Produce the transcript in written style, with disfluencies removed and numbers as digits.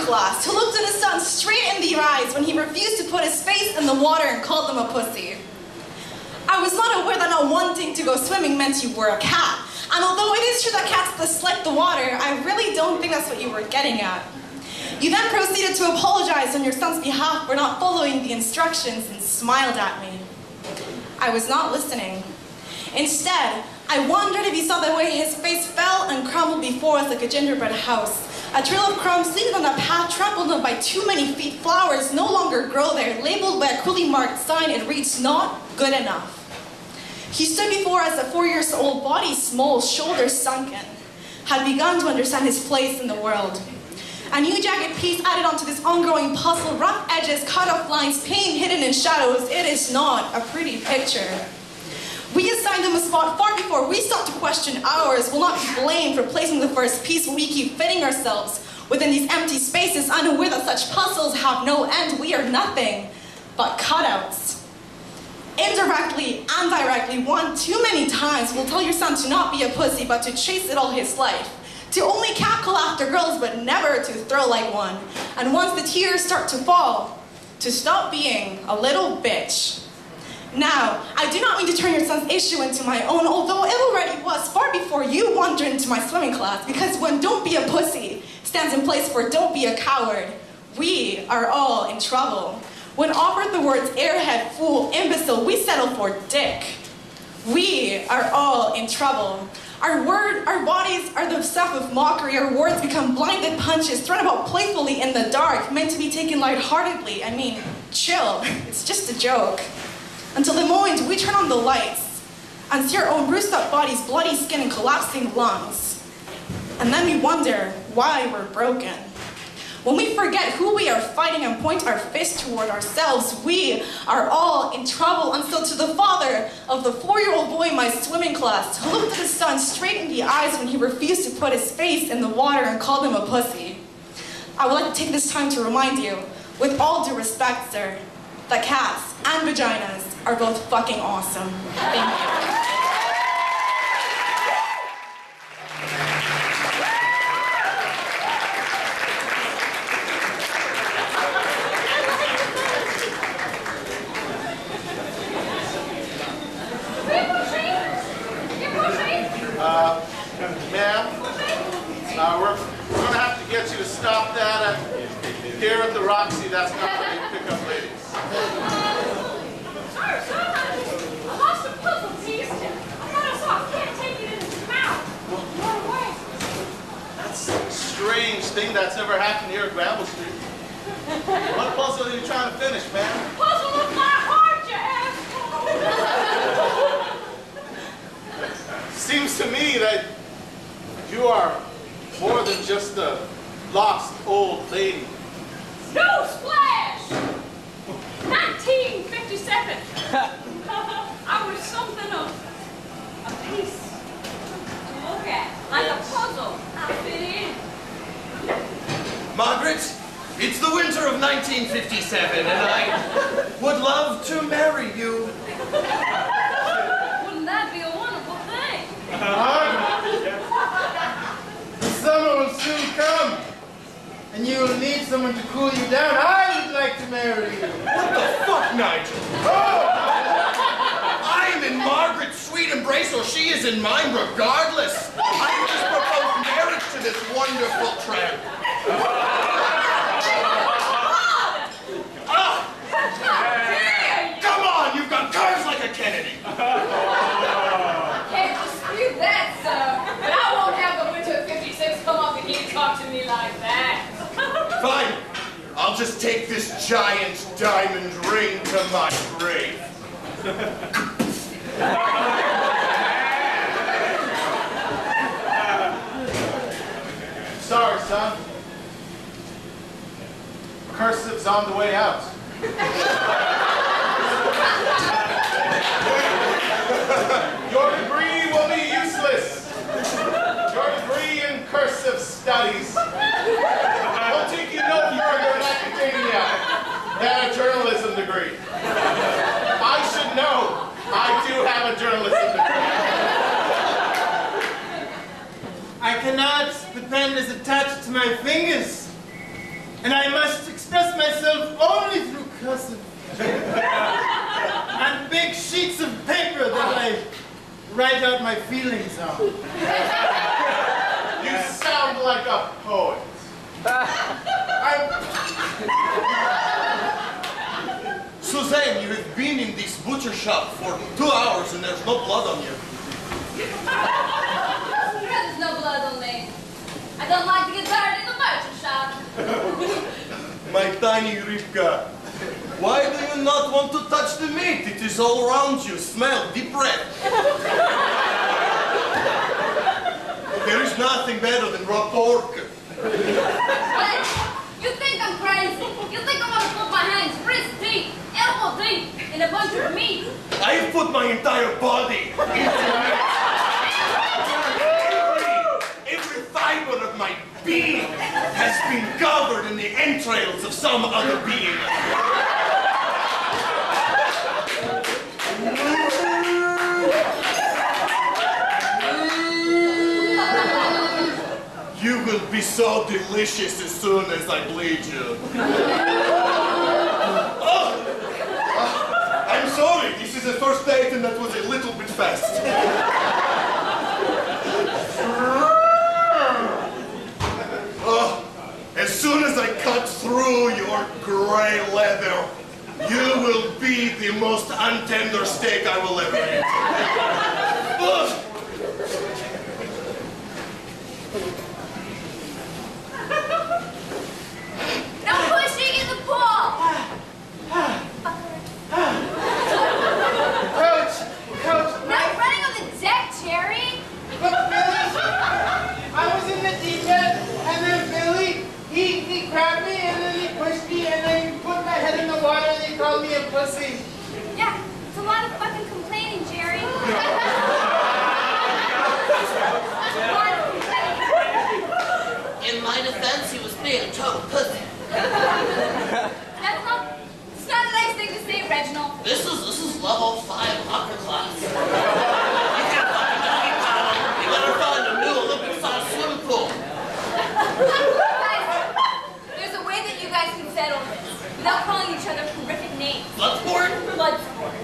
class who looked at his son straight in the eyes when he refused to put his face in the water and called him a pussy. I was not aware that not wanting to go swimming meant you were a cat. And although it is true that cats dislike the water, I really don't think that's what you were getting at. You then proceeded to apologize on your son's behalf for not following the instructions and smiled at me. I was not listening. Instead, I wondered if you saw the way his face fell and crumbled before us like a gingerbread house. A trail of crumbs leading on the path trampled on by too many feet. Flowers no longer grow there, labeled by a cruelly marked sign. It reads, "Not good enough." He stood before us, a 4-year-old, body small, shoulders sunken, had begun to understand his place in the world. A new jagged piece added onto this ongoing puzzle, rough edges, cut-off lines, pain hidden in shadows. It is not a pretty picture. We assigned him a spot far before we sought to question ours. Will not be blamed for placing the first piece when we keep fitting ourselves within these empty spaces, unaware that such puzzles have no end. We are nothing but cutouts. Indirectly and directly, one too many times will tell your son to not be a pussy, but to chase it all his life. To only cackle after girls, but never to throw like one. And once the tears start to fall, to stop being a little bitch. Now, I do not mean to turn your son's issue into my own, although it already was far before you wandered into my swimming class, because when "don't be a pussy" stands in place for "don't be a coward," we are all in trouble. When offered the words airhead, fool, imbecile, we settle for dick. We are all in trouble. Our bodies are the stuff of mockery. Our words become blinded punches thrown about playfully in the dark, meant to be taken lightheartedly. I mean, chill, it's just a joke. Until the moment we turn on the lights and see our own bruised up bodies, bloody skin, and collapsing lungs. And then we wonder why we're broken. When we forget who we are fighting and point our fist toward ourselves, we are all in trouble. And so to the father of the 4-year-old boy in my swimming class who looked at his son straight in the eyes when he refused to put his face in the water and called him a pussy, I would like to take this time to remind you, with all due respect, sir, that cats and vaginas are both fucking awesome. Thank you. Ma'am, we're going to have to get you to stop that. Here at the Roxy, that's not how you pick up ladies. Sir, I lost a puzzle piece. I thought I saw a cat take it in his mouth. Run away. That's a strange thing that's ever happened here at Gramble Street. What puzzle are you trying to finish, man? Puzzle of my heart, you asshole. Seems to me that you are more than just a lost old lady. Newsflash! 1957. I was something of a piece to look at, like a puzzle. I fit in. Margaret, it's the winter of 1957, and I would love to marry you. Wouldn't that be a wonderful thing? The summer will soon come, and you will need someone to cool you down. I would like to marry you. What the fuck, Nigel? Oh! I am in Margaret's sweet embrace, or she is in mine regardless. I just propose marriage to this wonderful tramp. Come on, you've got curves like a Kennedy. Can't dispute that, sir. But I won't have the winter of 56 come up and he talk to me like that. Fine. I'll just take this giant diamond ring to my grave. Sorry, son. Cursive's on the way out. Your degree will be useless. Your degree in cursive studies will take you no further in academia than a journalism degree. I should know. I do have a journalism degree. I cannot. The pen is attached to my fingers. And I must express myself only through cursive. And big sheets of paper that I write out my feelings on. You sound like a poet. Suzanne, you have been in this butcher shop for 2 hours and there's no blood on you. There's no blood on me. I don't like to get dirty in the butcher shop. My tiny Rivka, why do you not want to touch the meat? It is all around you. Smell, deep breath. There is nothing better than raw pork. What? You think I'm crazy? You think I want to put my hands wrist deep, elbow deep in a bunch of meat? I have put my entire body into it. Every fiber of my being has been covered in the entrails of some other being. You will be so delicious as soon as I bleed you. Oh! I'm sorry, this is the first date and that was a little bit fast. Oh, as soon as I cut through your gray leather, you will be the most untender steak I will ever eat. Oh. No pushing in the pool! Coach, No running on the deck, Jerry! look, Billy, I was in the deep end, and then Billy, he grabbed me, and then he pushed me, and then he put my head in the water, and he called me a pussy. Yeah, it's a lot of fucking complaining, Jerry. In my defense, he was being a total pussy. It's not a nice thing to say, Reginald. This is level 5 upper class. You can't fucking doggy paddle. You better find a new Olympic-sized swimming pool. Guys, there's a way that you guys can settle this without calling each other horrific names. Bloodsport? Bloodsport.